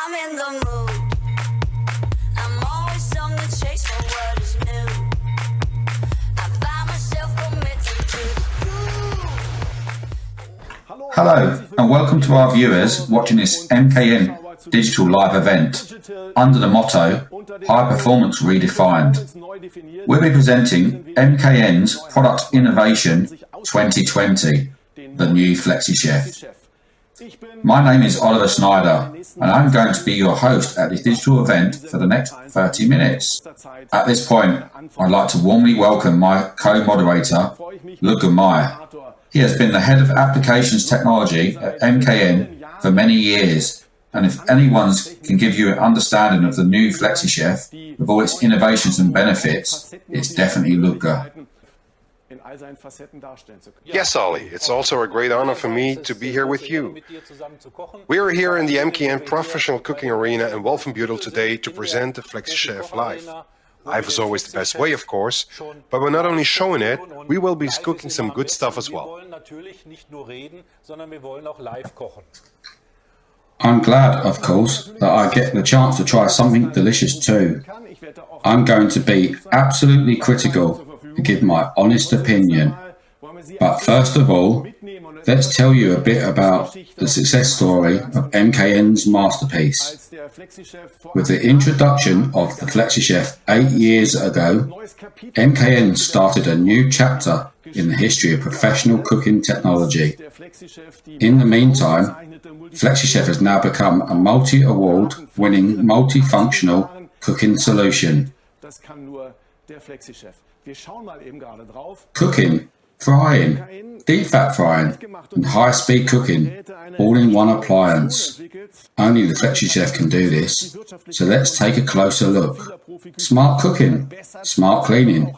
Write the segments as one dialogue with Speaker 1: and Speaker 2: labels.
Speaker 1: I'm in the mood. I'm always on the chase for what is new. I find myself committed to the
Speaker 2: Hello and welcome to our viewers watching this MKN digital live event under the motto High Performance Redefined. We'll be presenting MKN's Product Innovation 2020, the new FlexiChef. My name is Oliver Snyder and I'm going to be your host at this digital event for the next 30 minutes. At this point, I'd like to warmly welcome my co-moderator, Ludger Meyer. He has been the head of applications technology at MKN for many years, and if anyone can give you an understanding of the new FlexiChef with all its innovations and benefits, it's definitely Ludger.
Speaker 3: Yes, Ollie, it's also a great honor for me to be here with you. We are here in the MKN Professional Cooking Arena in Wolfenbüttel today to present the FlexiChef live. Live is always the best way, of course, but we're not only showing it, we will be cooking some good stuff as well.
Speaker 2: I'm glad, of course, that I get the chance to try something delicious too. I'm going to be absolutely critical and give my honest opinion. But first of all, let's tell you a bit about the success story of MKN's masterpiece. With the introduction of the FlexiChef 8 years ago, MKN started a new chapter in the history of professional cooking technology. In the meantime, FlexiChef has now become a multi-award winning multifunctional cooking solution. Cooking, frying, deep fat frying and high-speed cooking all in one appliance. Only the FlexiChef can do this, so let's take a closer look. Smart cooking, smart cleaning.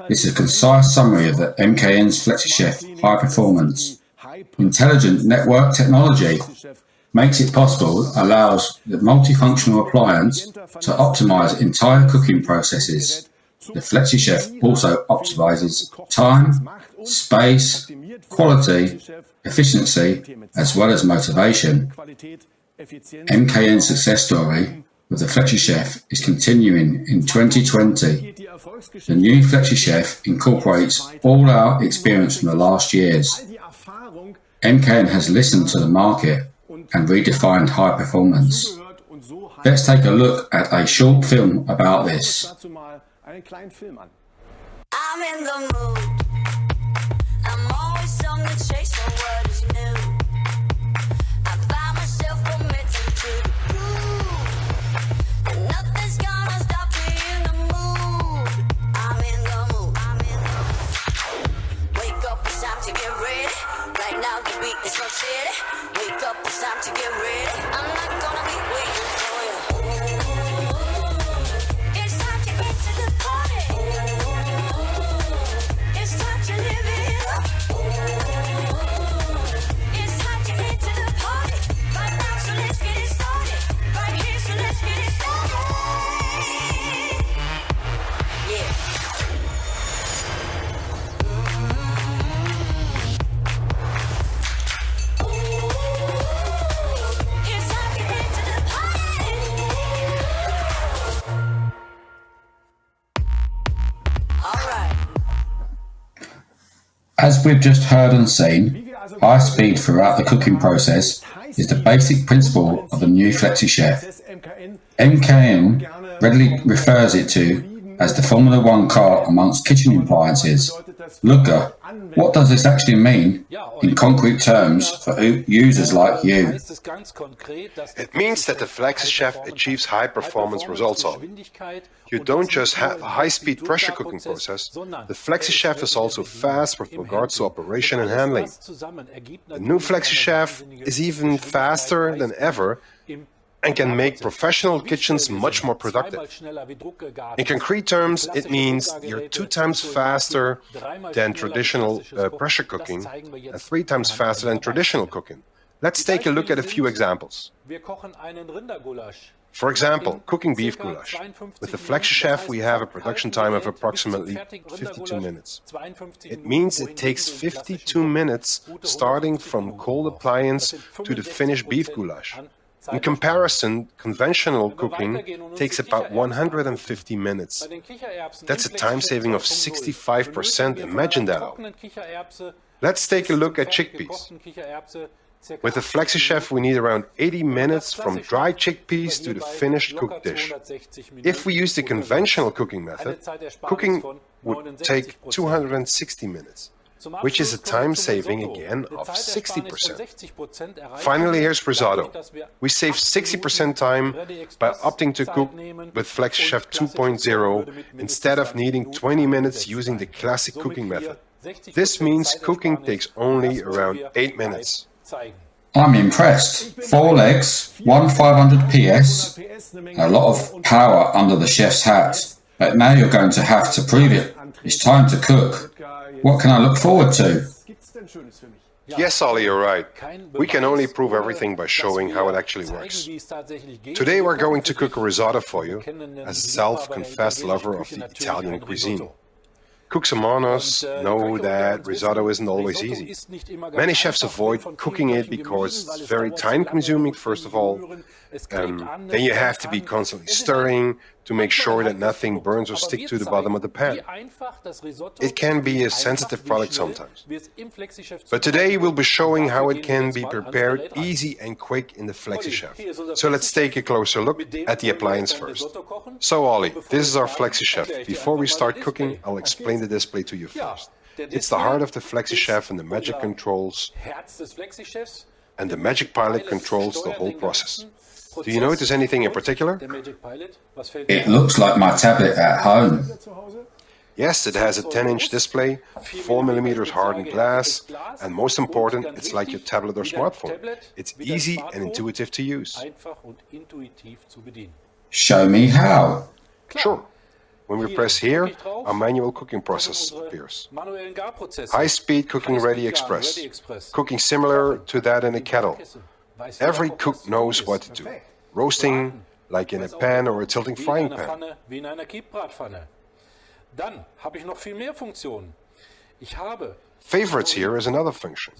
Speaker 2: This is a concise summary of the MKN's FlexiChef high performance. Intelligent network technology makes it possible, allows the multifunctional appliance to optimize entire cooking processes. The FlexiChef also optimizes time, space, quality, efficiency, as well as motivation. MKN's success story with the FlexiChef is continuing in 2020. The new FlexiChef incorporates all our experience from the last years. MKN has listened to the market and redefined high performance. Let's take a look at a short film about this.
Speaker 1: I'm in the mood. I'm always on the chase for what is new. I find myself committed to the groove. And nothing's gonna stop me in the mood. I'm in the mood. I'm in the mood. Wake up, it's time to get ready. Right now the beat is so steady. Wake up, it's time to get ready. I'm not gonna be waiting for you. It's time to get to the party. It's time to live it up. It's time to get to the party. Right now, so let's get it started. Right here, so let's get it started. Yeah. It's time to get to the party. All right.
Speaker 2: As we've just heard and seen, high speed throughout the cooking process is the basic principle of the new FlexiChef. MKN readily refers it to as the Formula One car amongst kitchen appliances. Ludger, what does this actually mean in concrete terms for users like you?
Speaker 3: It means that the FlexiChef achieves high-performance results on. You don't just have a high-speed pressure cooking process, the FlexiChef is also fast with regards to operation and handling. The new FlexiChef is even faster than ever and can make professional kitchens much more productive. In concrete terms, it means you're 2 times faster than traditional pressure cooking and 3 times faster than traditional cooking. Let's take a look at a few examples. For example, cooking beef goulash. With the FlexiChef, we have a production time of approximately 52 minutes. It means it takes 52 minutes starting from cold appliance to the finished beef goulash. In comparison, conventional cooking takes about 150 minutes. That's a time saving of 65%. Imagine that. Let's take a look at chickpeas. With the FlexiChef, we need around 80 minutes from dried chickpeas to the finished cooked dish. If we use the conventional cooking method, cooking would take 260 minutes, which is a time saving again of 60%. Finally, here's risotto. We save 60% time by opting to cook with FlexiChef 2.0 instead of needing 20 minutes using the classic cooking method. This means cooking takes only around 8 minutes.
Speaker 2: I'm impressed. 4 legs, 500 PS, a lot of power under the chef's hat. But now you're going to have to prove it. It's time to cook. What can I look forward to?
Speaker 3: Yes, Ollie, you're right. We can only prove everything by showing how it actually works. Today we're going to cook a risotto for you, as a self-confessed lover of the Italian cuisine. Cooks among us know that risotto isn't always easy. Many chefs avoid cooking it because it's very time-consuming, first of all. Then you have to be constantly stirring to make sure that nothing burns or sticks to the bottom of the pan. It can be a sensitive product sometimes. But today we'll be showing how it can be prepared easy and quick in the FlexiChef. So let's take a closer look at the appliance first. So Ollie, this is our FlexiChef. Before we start cooking, I'll explain the display to you first. It's the heart of the FlexiChef and the magic controls, and the magic pilot controls the whole process. Do you notice anything in particular?
Speaker 2: It looks like my tablet at home.
Speaker 3: Yes, it has a 10-inch display, 4mm hardened glass, and most important, it's like your tablet or smartphone. It's easy and intuitive to use.
Speaker 2: Show me how.
Speaker 3: Sure. When we press here, our manual cooking process appears. High-speed cooking ready express. Cooking similar to that in a kettle. Every cook knows what to do. Roasting, like in a pan or a tilting frying pan. Favorites here is another function.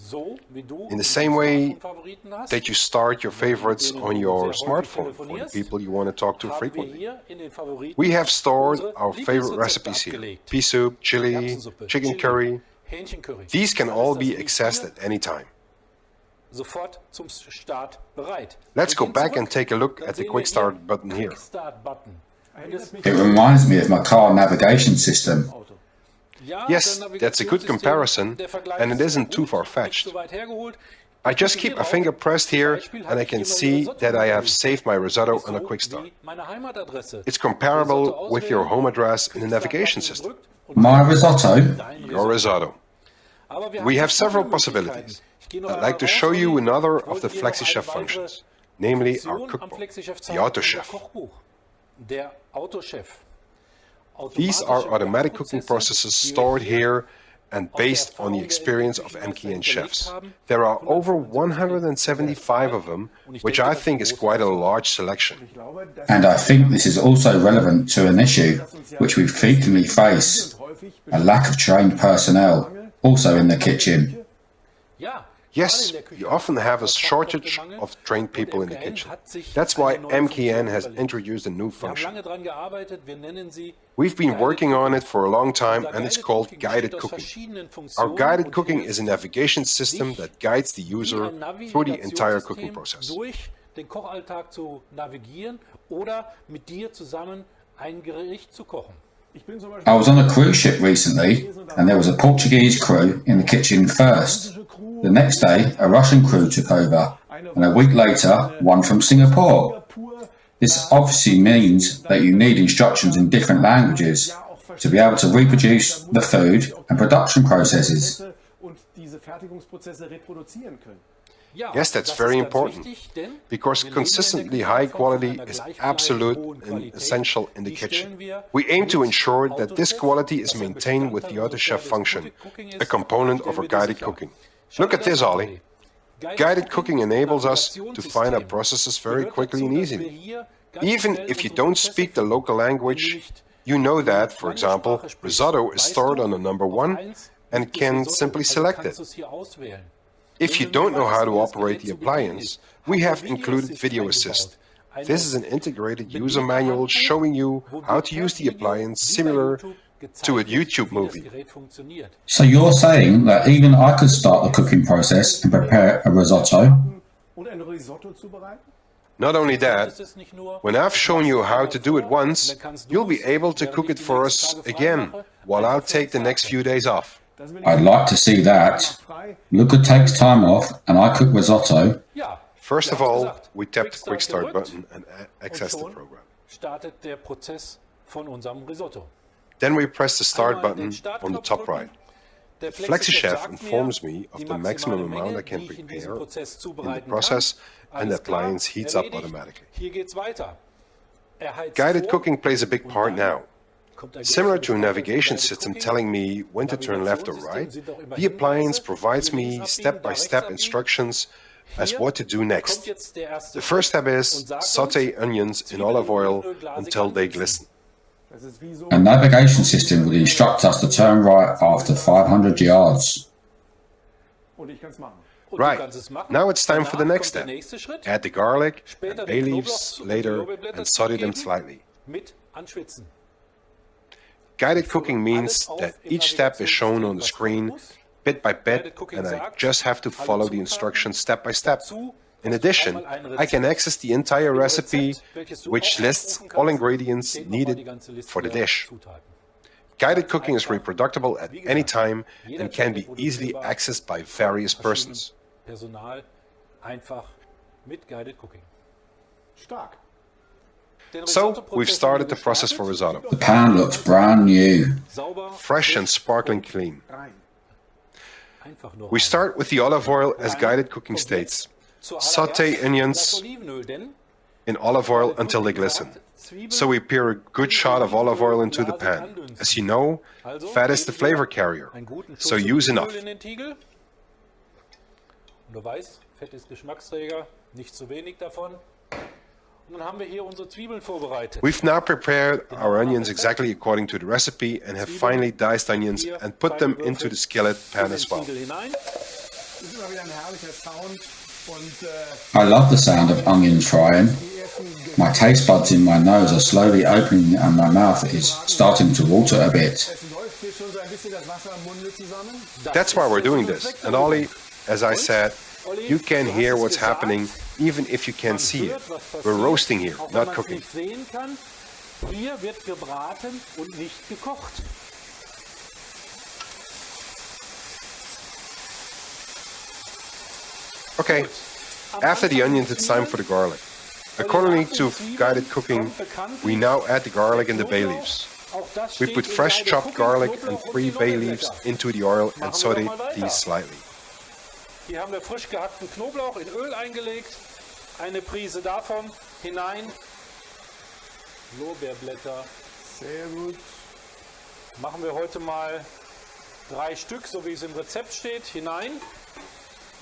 Speaker 3: In the same way that you start your favorites on your smartphone for the people you want to talk to frequently. We have stored our favorite recipes here. Pea soup, chili, chicken curry. These can all be accessed at any time. Let's go back and take a look at the Quick Start button here.
Speaker 2: It reminds me of my car navigation system.
Speaker 3: Yes, that's a good comparison, and it isn't too far-fetched. I just keep my finger pressed here, and I can see that I have saved my risotto on a Quick Start. It's comparable with your home address in the navigation system.
Speaker 2: My risotto?
Speaker 3: Your risotto. We have several possibilities. I'd like to show you another of the FlexiChef functions, namely our cookbook, the AutoChef. These are automatic cooking processes stored here and based on the experience of MKN chefs. There are over 175 of them, which I think is quite a large selection.
Speaker 2: And I think this is also relevant to an issue which we frequently face, a lack of trained personnel, also in the kitchen.
Speaker 3: Yes, you often have a shortage of trained people in the kitchen. That's why MKN has introduced a new function. We've been working on it for a long time, and it's called guided cooking. Our guided cooking is a navigation system that guides the user through the entire cooking process.
Speaker 2: I was on a cruise ship recently, and there was a Portuguese crew in the kitchen first. The next day, a Russian crew took over, and a week later, one from Singapore. This obviously means that you need instructions in different languages to be able to reproduce the food and production processes.
Speaker 3: Yes, that's very important, because consistently high quality is absolute and essential in the kitchen. We aim to ensure that this quality is maintained with the AutoChef function, a component of our guided cooking. Look at this, Ollie. Guided cooking enables us to find our processes very quickly and easily. Even if you don't speak the local language, you know that, for example, risotto is stored on the number 1 and can simply select it. If you don't know how to operate the appliance, we have included Video Assist. This is an integrated user manual showing you how to use the appliance similar to a YouTube movie.
Speaker 2: So you're saying that even I could start the cooking process and prepare a risotto?
Speaker 3: Not only that, when I've shown you how to do it once, you'll be able to cook it for us again, while I'll take the next few days off.
Speaker 2: I'd like to see that. Luca takes time off and I cook risotto.
Speaker 3: First of all, we tap the Quick Start button and access the program. Then we press the Start button on the top right. FlexiChef informs me of the maximum amount I can prepare in the process, and the appliance heats up automatically. Guided cooking plays a big part now. Similar to a navigation system telling me when to turn left or right, the appliance provides me step-by-step instructions as what to do next. The first step is saute onions in olive oil until they glisten.
Speaker 2: A navigation system would instruct us to turn right after 500 yards.
Speaker 3: Right, now it's time for the next step. Add the garlic and bay leaves later and saute them slightly. Guided cooking means that each step is shown on the screen bit by bit, and I just have to follow the instructions step by step. In addition, I can access the entire recipe, which lists all ingredients needed for the dish. Guided cooking is reproducible at any time and can be easily accessed by various persons. So, we've started the process for risotto.
Speaker 2: The pan looks brand new.
Speaker 3: Fresh and sparkling clean. We start with the olive oil as guided cooking states. Saute onions in olive oil until they glisten. So we pour a good shot of olive oil into the pan. As you know, fat is the flavor carrier, so use enough. We've now prepared our onions exactly according to the recipe and have finely diced onions and put them into the skillet pan as well.
Speaker 2: I love the sound of onions frying. My taste buds in my nose are slowly opening and my mouth is starting to water a bit.
Speaker 3: That's why we're doing this. And Ollie, as I said, you can hear what's happening even if you can't see it. We're roasting here, not cooking. Okay, after the onions, it's time for the garlic. According to guided cooking, we now add the garlic and the bay leaves. We put fresh chopped garlic and 3 bay leaves into the oil and saute these slightly.
Speaker 4: Hier haben wir frisch gehackten Knoblauch in Öl eingelegt, eine Prise davon hinein, Lorbeerblätter, sehr gut. Machen wir heute mal 3 Stück, so wie es im Rezept steht, hinein.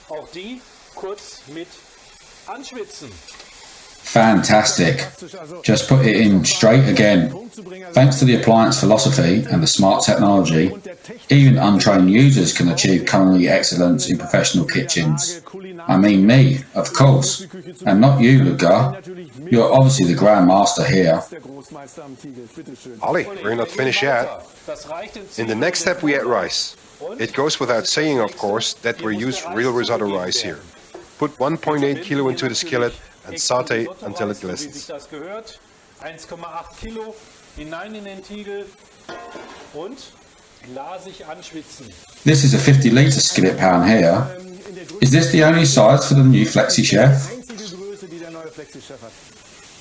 Speaker 4: Auch die kurz mit anschwitzen.
Speaker 2: Fantastic. Just put it in straight again. Thanks to the appliance philosophy and the smart technology, even untrained users can achieve culinary excellence in professional kitchens. I mean me, of course, and not you, Luca. You're obviously the Grand Master here.
Speaker 3: Ollie, we're not finished yet. In the next step we add rice. It goes without saying, of course, that we use real risotto rice here. Put 1.8 kilo into the skillet and saute until it glistens.
Speaker 4: 1,8 Kilo hinein in den Tiegel und glasig anschwitzen.
Speaker 2: This is a 50-litre skillet pan here. Is this the only size for the new FlexiChef?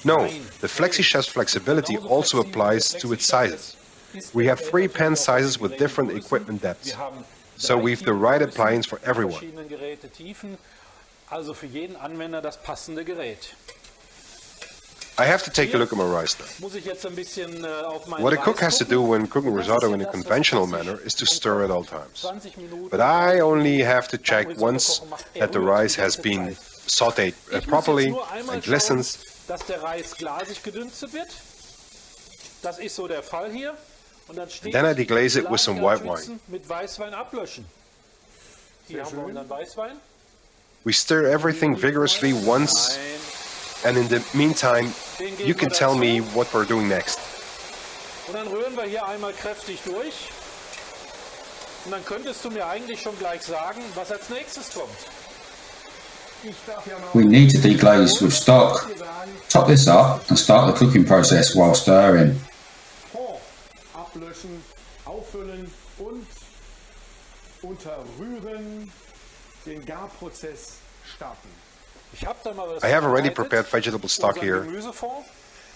Speaker 3: No, the FlexiChef's flexibility also applies to its sizes. We have 3 pan sizes with different equipment depths, so we've the right appliance for everyone.
Speaker 4: Also für jeden Anwender das passende Gerät.
Speaker 3: I have to take a look at my rice now.
Speaker 4: Muss ich jetzt ein bisschen auf meinen
Speaker 3: What a cook has to do when cooking risotto in a conventional manner is to stir at all times. But I only have to check once that the rice has been sauteed properly and glistens.
Speaker 4: Dass der Reis glasig gedünstet wird. Das ist so der Fall hier. Und dann steht
Speaker 3: Then I deglaze it with some white wine.
Speaker 4: Mit Weißwein ablöschen. Hier haben wir unseren Weißwein.
Speaker 3: We stir everything vigorously once, and in the meantime, you can tell me what we're doing next.
Speaker 4: Und dann rühren wir hier einmal kräftig durch. Und dann könntest du mir eigentlich schon gleich sagen, was als nächstes kommt.
Speaker 2: We need to deglaze with stock. Top this up and start the cooking process while stirring.
Speaker 5: Ablöschen, auffüllen und unterrühren, den Garprozess starten.
Speaker 3: I have already prepared vegetable stock here.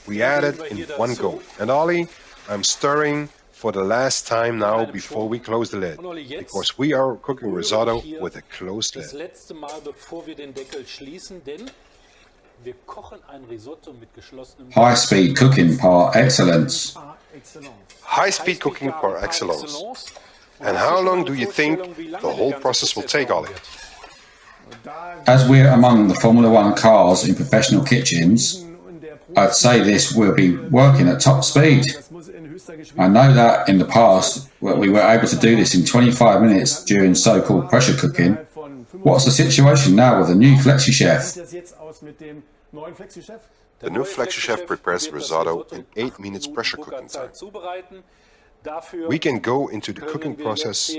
Speaker 3: We add it in one go. And Ollie, I'm stirring for the last time now before we close the lid, because we are cooking risotto with a closed lid.
Speaker 4: Das letzte Mal, bevor wir den Deckel schließen, denn wir kochen ein Risotto mit geschlossenem
Speaker 2: High speed cooking par excellence.
Speaker 3: High-speed cooking par excellence. And how long do you think the whole process will take, Ollie?
Speaker 2: As we're among the Formula One cars in professional kitchens, I'd say this will be working at top speed. I know that in the past we were able to do this in 25 minutes during so-called pressure cooking. What's the situation now with the new FlexiChef?
Speaker 3: The new FlexiChef prepares risotto in 8 minutes pressure cooking time. We can go into the cooking process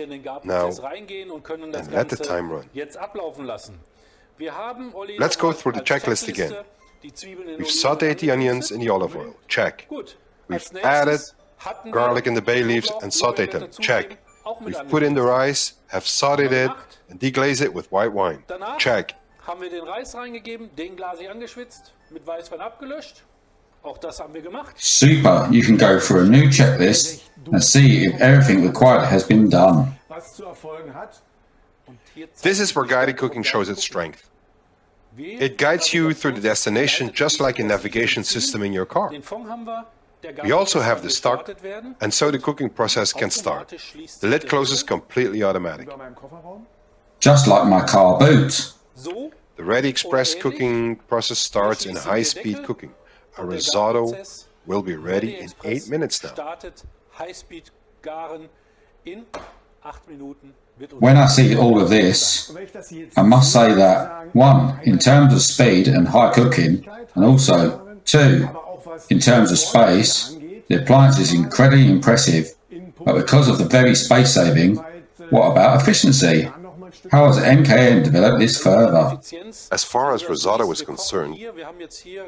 Speaker 3: now and let the time run. Let's go through the checklist again. We've sautéed the onions in the olive oil. Check. We've added garlic and the bay leaves and sautéed them. Check. We've put in the rice, have sautéed it, and deglazed it with white wine. Check.
Speaker 4: Haben wir den Reis reingegeben, den glasig angeschwitzt, mit Weißwein abgelöscht. Auch das haben wir gemacht.
Speaker 2: Super, you can go for a new checklist and see if everything required has been done.
Speaker 3: This is where guided cooking shows its strength. It guides you through the destination just like a navigation system in your car. We also have the stock, and so the cooking process can start. The lid closes completely automatic.
Speaker 2: Just like my car boot.
Speaker 3: The Ready Express cooking process starts in high-speed cooking. A risotto will be ready in 8 minutes now.
Speaker 2: When I see all of this, I must say that 1. In terms of speed and high cooking, and also 2. In terms of space, the appliance is incredibly impressive, but because of the very space saving, what about efficiency? How has MKN developed this further?
Speaker 3: As far as risotto is concerned,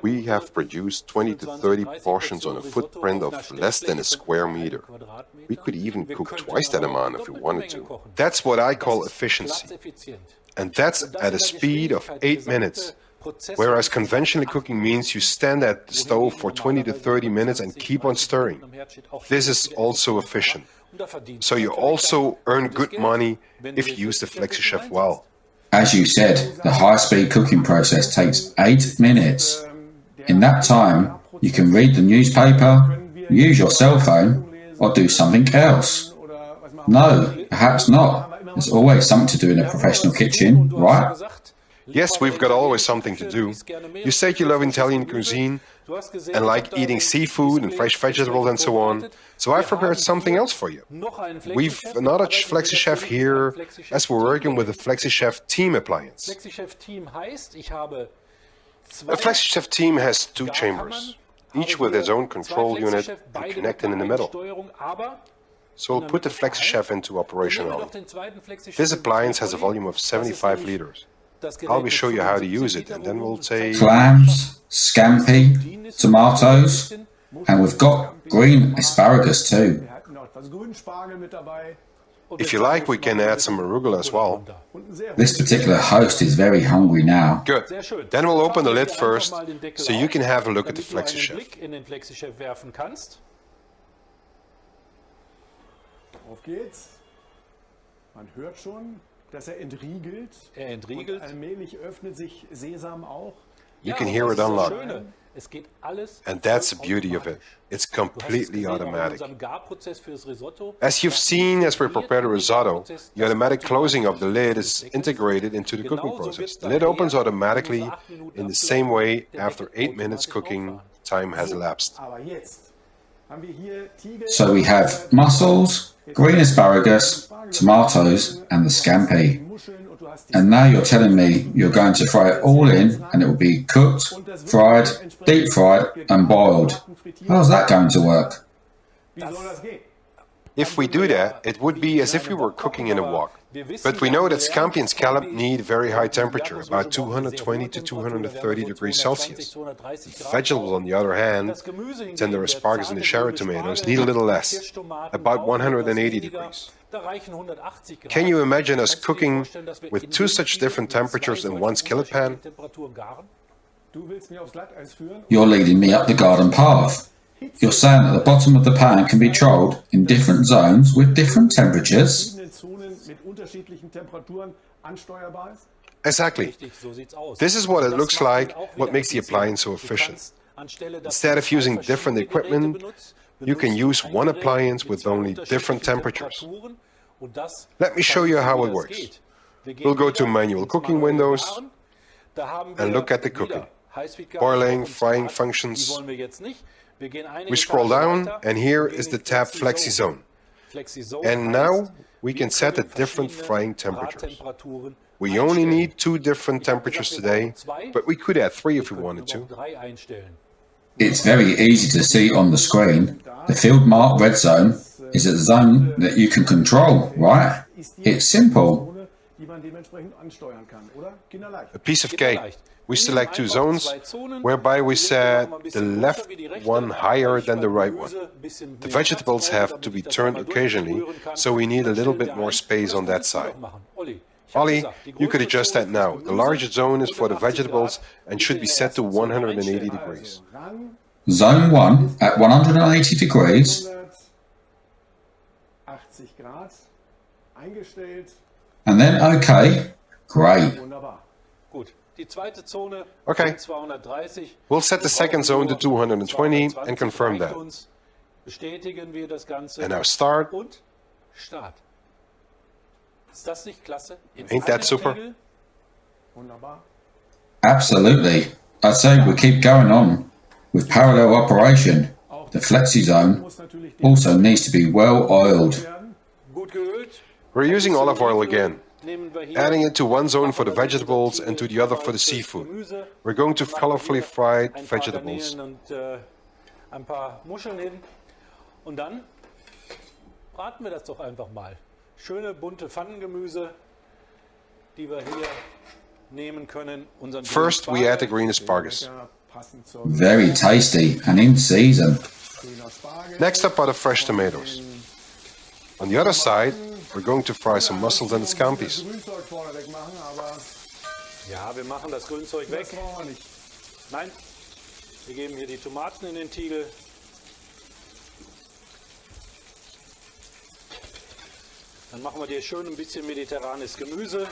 Speaker 3: we have produced 20 to 30 portions on a footprint of less than a square meter. We could even cook twice that amount if we wanted to. That's what I call efficiency. And that's at a speed of 8 minutes. Whereas conventionally cooking means you stand at the stove for 20 to 30 minutes and keep on stirring. This is also efficient. So you also earn good money if you use the FlexiChef well.
Speaker 2: As you said, the high-speed cooking process takes 8 minutes. In that time, you can read the newspaper, use your cell phone, or do something else. No, perhaps not. There's always something to do in a professional kitchen, right?
Speaker 3: Yes, we've got always something to do. You said you love Italian cuisine and like eating seafood and fresh vegetables and so on. So I've prepared something else for you. We've another FlexiChef here as we're working with the FlexiChef Team appliance. A FlexiChef Team has 2 chambers, each with its own control unit and connected in the middle. So we'll put the FlexiChef into operation early. This appliance has a volume of 75 liters. I'll show you how to use it, and then we'll take
Speaker 2: clams, scampi, tomatoes, and we've got green asparagus too.
Speaker 3: If you like, we can add some arugula as well.
Speaker 2: This particular host is very hungry now.
Speaker 3: Good. Then we'll open the lid first, so you can have a look at the FlexiChef.
Speaker 5: Auf geht's. Man hört schon, dass entriegelt. Und allmählich öffnet sich Sesam auch.
Speaker 3: You can hear it unlock. And that's the beauty of it. It's completely automatic. As you've seen as we prepare the risotto, the automatic closing of the lid is integrated into the cooking process. The lid opens automatically in the same way after 8 minutes cooking time has elapsed.
Speaker 2: So we have mussels, green asparagus, tomatoes and the scampi. And now you're telling me you're going to fry it all in and it will be cooked, fried, deep fried and boiled. How's that going to work?
Speaker 3: If we do that, it would be as if we were cooking in a wok. But we know that scampi and scallop need very high temperature, about 220 to 230 degrees Celsius. Vegetables, on the other hand, tender asparagus and the cherry tomatoes, need a little less, about 180 degrees. Can you imagine us cooking with two such different temperatures in one skillet pan?
Speaker 2: You're leading me up the garden path. You're saying that the bottom of the pan can be controlled in different zones with different temperatures?
Speaker 3: Exactly. This is what it looks like, what makes the appliance so efficient. Instead of using different equipment, you can use one appliance with only different temperatures. Let me show you how it works. We'll go to manual cooking windows and look at the cooking. Boiling, frying functions. We scroll down and here is the tab FlexiZone. And now we can set the different frying temperatures. We only need 2 different temperatures today, but we could add 3 if we wanted to.
Speaker 2: It's very easy to see on the screen. The field marked red zone is a zone that you can control, right? It's simple.
Speaker 3: A piece of cake. We select 2 zones, whereby we set the left one higher than the right one. The vegetables have to be turned occasionally, so we need a little bit more space on that side. Ollie, you could adjust that now. The larger zone is for the vegetables and should be set to 180 degrees.
Speaker 2: Zone 1 at 180 degrees. And then OK. Great.
Speaker 3: Okay, we'll set the second zone to 220 and confirm that. And now start. Ain't that super?
Speaker 2: Absolutely. I'd say we keep going on with parallel operation. The FlexiZone also needs to be well oiled.
Speaker 3: We're using olive oil again, adding it to one zone for the vegetables and to the other for the seafood. We're going to colorfully fried vegetables. First, we add the green asparagus.
Speaker 2: Very tasty and in season.
Speaker 3: Next up are the fresh tomatoes. On the other side, we're going to fry some mussels and scampis.
Speaker 4: Ja, wir machen das Grünzeug weg. Nein, wir geben hier die Tomaten in den Tiegel. Dann machen wir dir schön ein bisschen mediterranes Gemüse.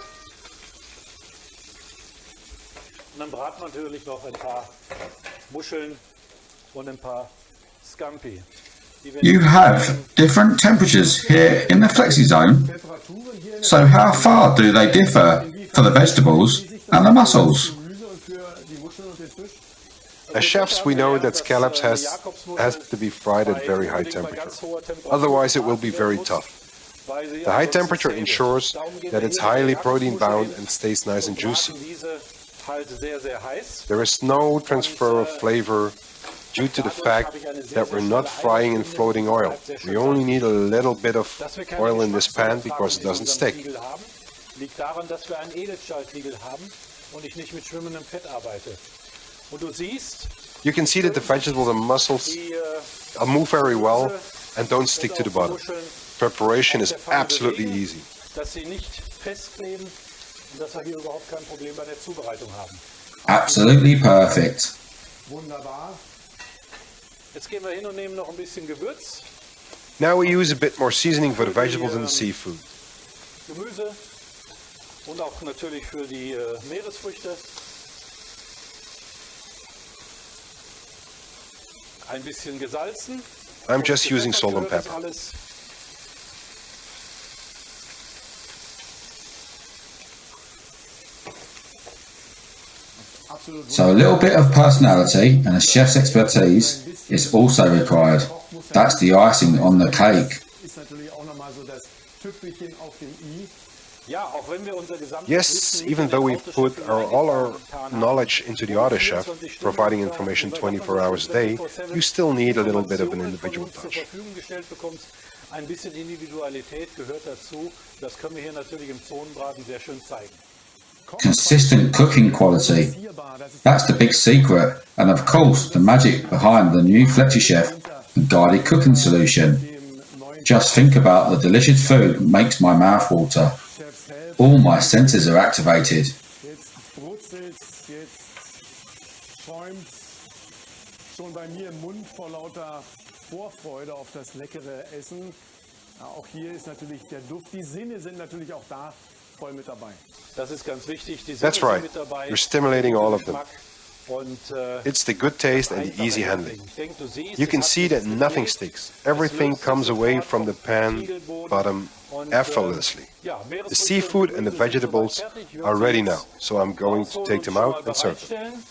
Speaker 4: Und dann braten wir natürlich noch ein paar Muscheln und ein paar Scampi.
Speaker 2: You have different temperatures here in the FlexiZone. So how far do they differ for the vegetables and the mussels?
Speaker 3: As chefs, we know that scallops has to be fried at very high temperature. Otherwise, it will be very tough. The high temperature ensures that it's highly protein bound and stays nice and juicy. There is no transfer of flavor due to the fact that we're not frying in floating oil. We only need a little bit of oil in this pan because it doesn't stick. You can see that the vegetables and mussels move very well and don't stick to the bottom. Preparation is absolutely easy.
Speaker 2: Absolutely perfect.
Speaker 3: Now we use a bit more seasoning for the vegetables and the seafood.
Speaker 4: Gemüse und auch natürlich für die Meeresfrüchte. Ein bisschen gesalzen.
Speaker 3: I'm just using salt and pepper.
Speaker 2: So a little bit of personality and a chef's expertise is also required. That's the icing on the cake.
Speaker 3: Yes, even though we've put all our knowledge into the auto chef, providing information 24 hours a day, you still need a little bit of an individual touch.
Speaker 4: Ein bisschen Individualität gehört dazu. Das können wir hier natürlich im Zonenbraten sehr schön zeigen.
Speaker 2: Consistent cooking quality. That's the big secret, and of course the magic behind the new FlexiChef and guided cooking solution. Just think about the delicious food that makes my mouth water. All my senses are activated.
Speaker 5: Jetzt brutzelt's, jetzt schäumt's schon bei mir im Mund vor lauter Vorfreude auf das leckere Essen. Ja, auch hier ist natürlich der Duft, die Sinne sind natürlich auch da voll mit dabei.
Speaker 4: Das ist ganz wichtig. Die Sinne
Speaker 3: That's right.
Speaker 4: sind mit dabei.
Speaker 3: You're stimulating all of them.
Speaker 4: Und,
Speaker 3: It's the good taste and the easy handling. You can see that nothing sticks. Everything comes away from the pan bottom effortlessly. The seafood and the vegetables are ready now, so I'm going to take them out and serve them.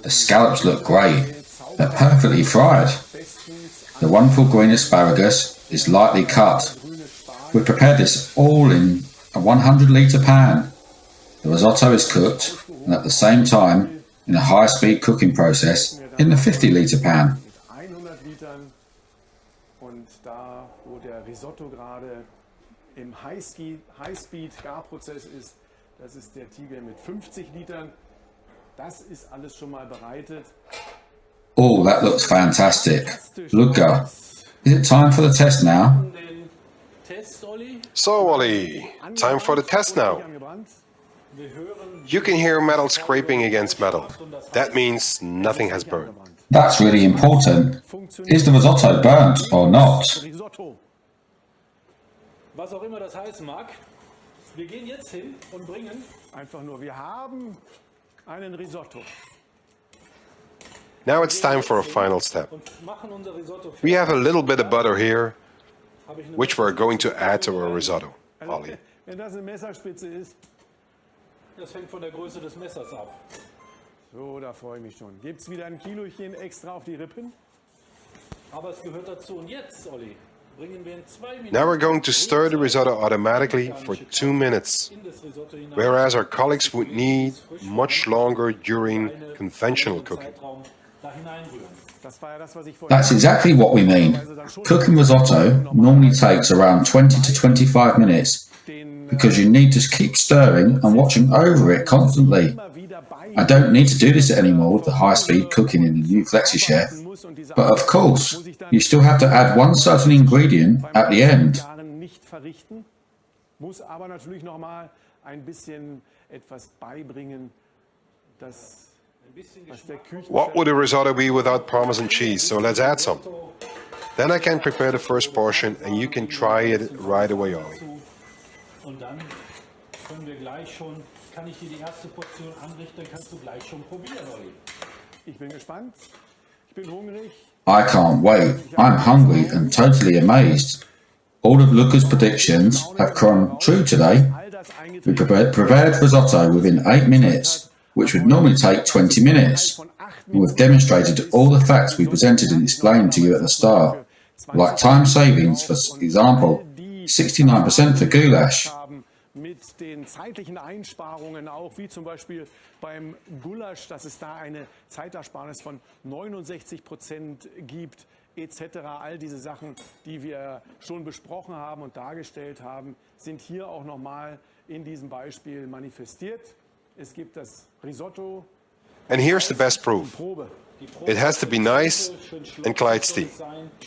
Speaker 2: The scallops look great. They're perfectly fried. The wonderful green asparagus is lightly cut. We've prepared this all in a 100-litre pan. The risotto is cooked, and at the same time in a high-speed cooking process in the 50-litre pan.
Speaker 5: 100 Litern und da, wo der Risotto gerade im High-Speed-Garprozess ist, das ist der Tiger mit 50 Litern. Das ist alles schon mal bereitet.
Speaker 2: Oh, that looks fantastic. Luca, is it time for the test now?
Speaker 3: So, Ollie, time for the test now. You can hear metal scraping against metal. That means nothing has burned.
Speaker 2: That's really important. Is the risotto burnt or not?
Speaker 4: Was auch immer das heißen mag, wir gehen jetzt hin und bringen
Speaker 5: einfach nur, wir haben einen Risotto.
Speaker 3: Now it's time for a final step. We have a little bit of butter here, which we're going to add to our risotto, Ollie.
Speaker 5: Wenn das eine Messerspitze ist.
Speaker 4: Das hängt von der Größe des Messers ab.
Speaker 5: So, da freue ich mich schon. Gibt's wieder ein Kilochen extra auf die Rippen?
Speaker 4: Aber es gehört dazu. Und jetzt, Olli, bringen wir in 2 Minuten.
Speaker 3: Now we're going to stir the risotto automatically for 2 minutes, whereas our colleagues would need much longer during conventional cooking.
Speaker 2: That's exactly what we mean. Cooking risotto normally takes around 20 to 25 minutes because you need to keep stirring and watching over it constantly. I don't need to do this anymore with the high-speed cooking in the new FlexiChef, but of course, you still have to add one certain ingredient at the end.
Speaker 5: Muss aber natürlich noch mal ein bisschen etwas beibringen, das
Speaker 3: What would a risotto be without Parmesan cheese? So let's add some. Then I can prepare the first portion and you can try it right away, Ollie.
Speaker 4: Und dann können wir gleich schon, kann ich dir die erste Portion anrichten, dann kannst du gleich schon probieren, Olli.
Speaker 5: Ich bin gespannt. Ich bin hungrig.
Speaker 2: I can't wait. I'm hungry and totally amazed. All of Luca's predictions have come true today. We prepared risotto within 8 minutes, which would normally take 20 minutes. And we've demonstrated all the facts we presented and explained to you at the start, like time savings, for example, 69% for goulash.
Speaker 5: Mit den zeitlichen Einsparungen auch, wie zum Beispiel beim Gulasch, dass es da eine Zeitersparnis von 69% gibt, etc. All diese Sachen, die wir schon besprochen haben und dargestellt haben, sind hier auch nochmal in diesem Beispiel manifestiert. Es gibt das Risotto.
Speaker 3: And here's the best proof. It has to be nice and kleidsti.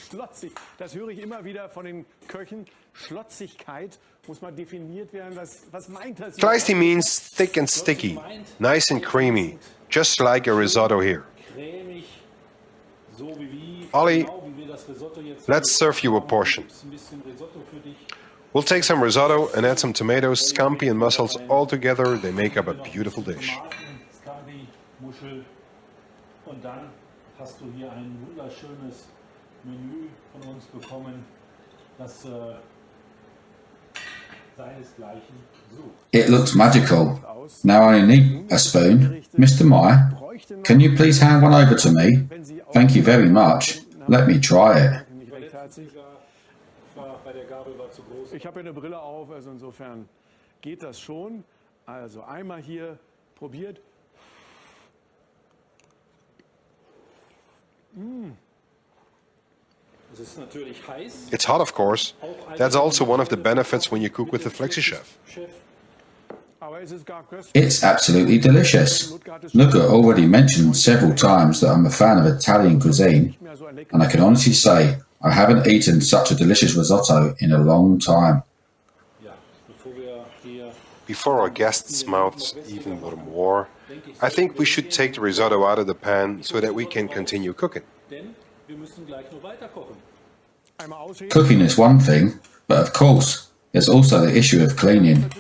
Speaker 5: Schlotzig, das höre ich immer wieder von den Köchen. Schlotzigkeit muss mal definiert werden. Was meint das?
Speaker 3: Kleidsti means thick and sticky, nice and creamy, just like a risotto here. Ollie, let's serve you a portion. We'll take some risotto and add some tomatoes, scampi and mussels all together. They make up a beautiful dish.
Speaker 4: Und dann hast du hier ein wunderschönes Menü von uns bekommen, das
Speaker 2: It looks magical. Now I need a spoon. Mr. Meyer, can you please hand one over to me? Thank you very much. Let me try it.
Speaker 5: Ich habe eine Brille auf, also insofern geht das schon. Also einmal hier probiert.
Speaker 3: It's hot, of course. That's also one of the benefits when you cook with the FlexiChef.
Speaker 2: It's absolutely delicious. Luca already mentioned several times that I'm a fan of Italian cuisine, and I can honestly say I haven't eaten such a delicious risotto in a long time.
Speaker 3: Before our guests' mouths even water more, I think we should take the risotto out of the pan so that we can continue cooking.
Speaker 2: Cooking is one thing, but of course, there's also the issue of cleaning.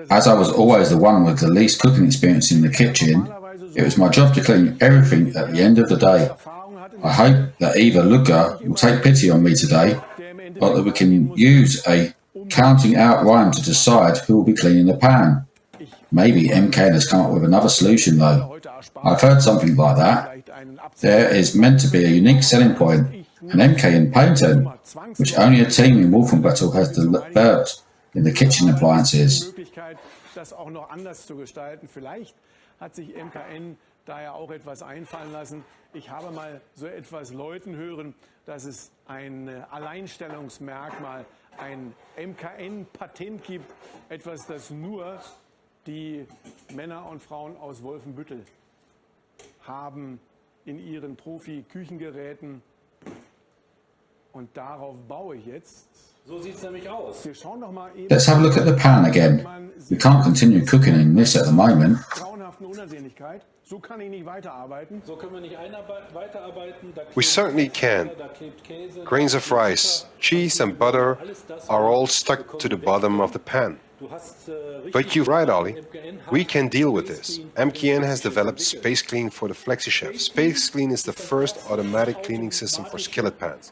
Speaker 2: As I was always the one with the least cooking experience in the kitchen, it was my job to clean everything at the end of the day. I hope that either Luca will take pity on me today, or that we can use a counting out rhyme to decide who will be cleaning the pan. Maybe MKN has come up with another solution though. I've heard something like that. There is meant to be a unique selling point, an MKN patent, which only a team in Wolfenbüttel has developed in the kitchen appliances.
Speaker 5: Das auch noch anders zu gestalten. Vielleicht hat sich MKN da ja auch etwas einfallen lassen. Ich habe mal so etwas läuten hören, dass es ein Alleinstellungsmerkmal, ein MKN-Patent gibt, etwas, das nur die Männer und Frauen aus Wolfenbüttel haben in ihren Profi-Küchengeräten. Und darauf baue ich jetzt.
Speaker 4: So sieht's nämlich aus.
Speaker 5: Wir schauen noch mal eben.
Speaker 2: Let's have a look at the pan again. We can't continue cooking in this at the moment.
Speaker 5: Grauenhaften Unansehnlichkeit. So kann ich nicht weiterarbeiten.
Speaker 4: So können wir nicht weiterarbeiten.
Speaker 3: We certainly can. Grains of rice, cheese and butter are all stuck to the bottom of the pan. But you're right, Ollie. We can deal with this. MKN has developed Space Clean for the FlexiChef. Space Clean is the first automatic cleaning system for skillet pans.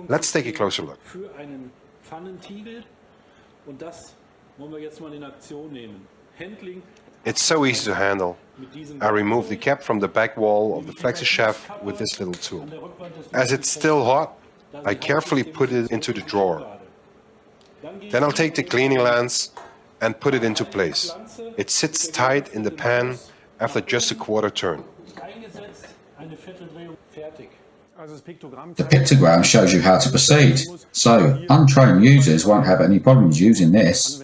Speaker 3: Let's take a closer look.
Speaker 4: Für einen Pfannentiegel. Und das wollen wir jetzt mal in Aktion nehmen. Handling.
Speaker 3: It's so easy to handle. I remove the cap from the back wall of the FlexiChef with this little tool. As it's still hot, I carefully put it into the drawer. Then I'll take the cleaning lance and put it into place. It sits tight in the pan after just a quarter turn.
Speaker 2: The pictogram shows you how to proceed, so untrained users won't have any problems using this.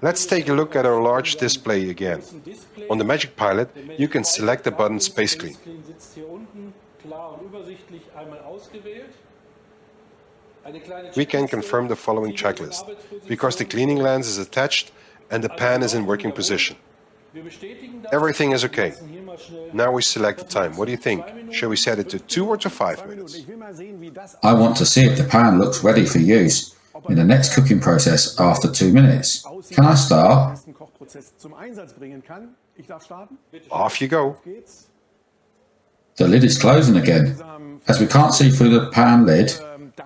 Speaker 3: Let's take a look at our large display again. On the Magic Pilot, you can select the button Space Clean. We can confirm the following checklist, because the cleaning lens is attached and the pan is in working position. Everything is okay. Now we select the time. What do you think? Shall we set it to 2 or to 5 minutes?
Speaker 2: I want to see if the pan looks ready for use in the next cooking process after 2 minutes. Can I start?
Speaker 3: Off you go.
Speaker 2: The lid is closing again. As we can't see through the pan lid,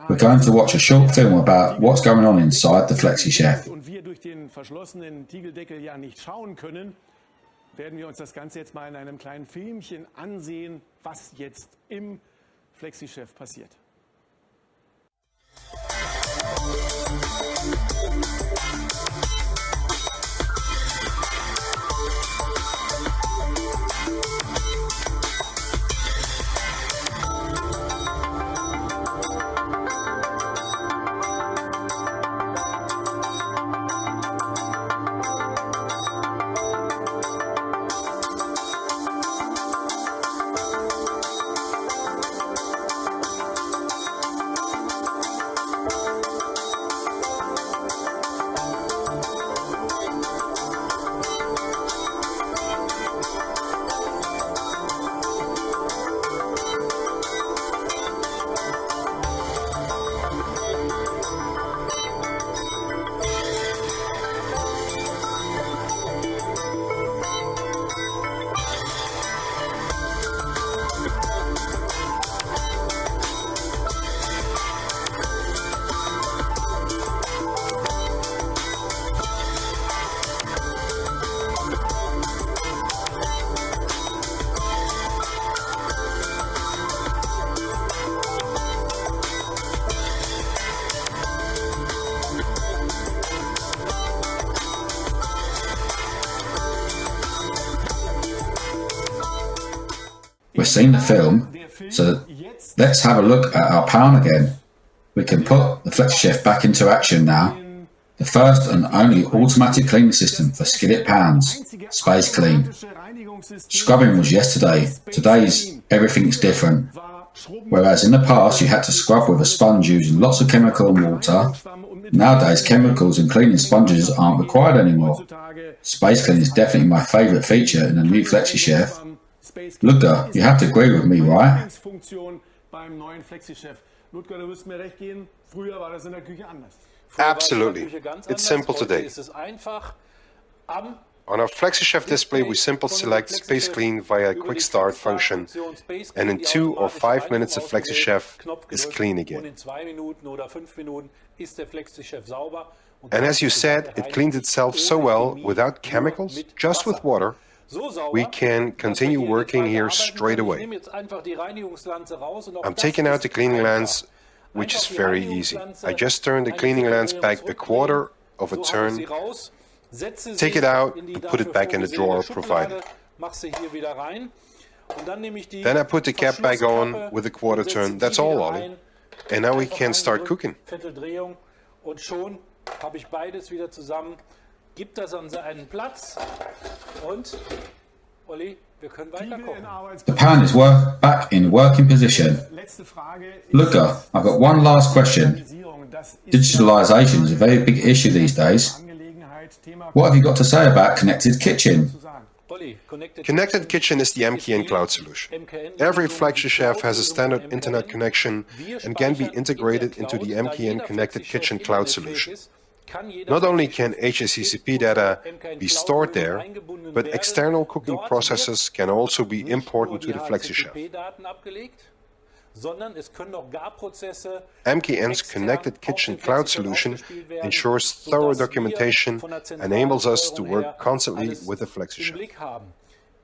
Speaker 2: we're going to watch a short film about what's going on inside the FlexiChef.
Speaker 5: Und wir durch den verschlossenen Tiegeldeckel ja nicht schauen können, werden wir uns das Ganze jetzt mal in einem kleinen Filmchen ansehen, was jetzt im FlexiChef passiert.
Speaker 2: We've seen the film, so let's have a look at our pan again. We can put the FlexiChef back into action now. The first and only automatic cleaning system for skillet pans, Space Clean. Scrubbing was yesterday. Today's everything's different. Whereas in the past you had to scrub with a sponge using lots of chemical and water, nowadays chemicals and cleaning sponges aren't required anymore. Space Clean is definitely my favourite feature in the new FlexiChef. Ludger, you have to agree with me, right?
Speaker 3: Absolutely. It's simple today. On our FlexiChef display, we simply select Space Clean via a quick start function, and in 2 or 5 minutes the FlexiChef is clean again. And as you said, it cleans itself so well without chemicals, just with water. We can continue working here straight away. I'm taking out the cleaning lens, which is very easy. I just turn the cleaning lens back a quarter of a turn, take it out and put it back in the drawer provided. Then I put the cap back on with a quarter turn. That's all, Ollie. And now we can start cooking.
Speaker 4: Gibt das an seinen Platz und Olli, wir können weiter kochen.
Speaker 2: The pan is back in working position. Ludger, I've got one last question. Digitalisation is a very big issue these days. What have you got to say about Connected Kitchen?
Speaker 3: Connected Kitchen is the MKN cloud solution. Every FlexiChef has a standard internet connection and can be integrated into the MKN Connected Kitchen cloud solution. Not only can HACCP data be stored there, but external cooking processes can also be imported to the FlexiChef. MKN's Connected Kitchen cloud solution ensures thorough documentation and enables us to work constantly with the FlexiChef.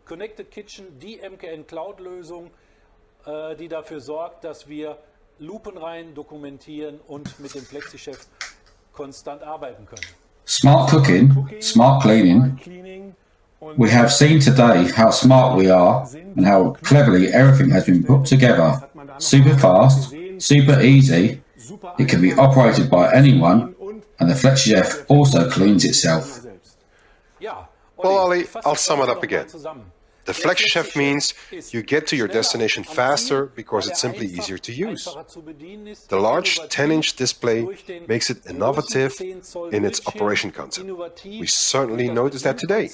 Speaker 4: Connected Kitchen, die MKN Cloud-Lösung, die dafür sorgt, dass wir lupenrein dokumentieren und mit dem FlexiChef konstant arbeiten können.
Speaker 2: Smart cooking, smart cleaning. We have seen today how smart we are and how cleverly everything has been put together. Super fast, super easy, it can be operated by anyone, and the FlexiChef also cleans itself.
Speaker 3: Well, Ollie, I'll sum it up again. The FlexiChef means you get to your destination faster because it's simply easier to use. The large 10-inch display makes it innovative in its operation concept. We certainly noticed that today.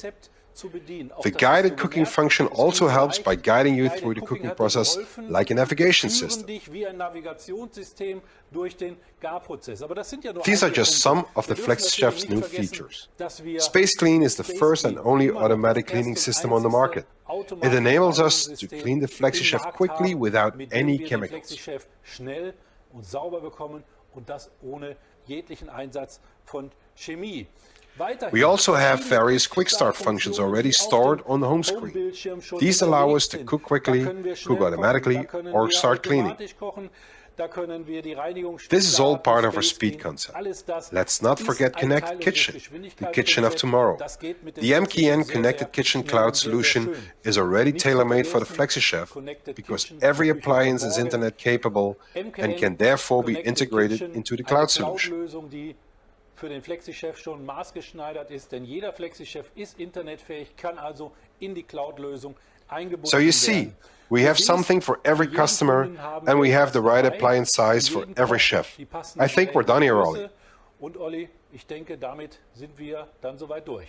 Speaker 3: The guided cooking function also helps by guiding you through the cooking process like a navigation system. These are just some of the FlexiChef's new features. Space Clean is the first and only automatic cleaning system on the market. It enables us to clean the FlexiChef quickly without any chemicals. We also have various quick start functions already stored on the home screen. These allow us to cook quickly, cook automatically, or start cleaning. This is all part of our speed concept. Let's not forget Connected Kitchen, the kitchen of tomorrow. The MKN Connected Kitchen Cloud solution is already tailor-made for the FlexiChef because every appliance is internet capable and can therefore be integrated into the cloud solution.
Speaker 4: Für den FlexiChef schon maßgeschneidert ist, denn jeder FlexiChef ist internetfähig, kann also in die Cloud-Lösung eingebunden werden.
Speaker 3: So you see, we have something for every customer and we have the right appliance size for every chef. I think we're done here, Ollie.
Speaker 4: Und Olli, ich denke, damit sind wir dann soweit durch.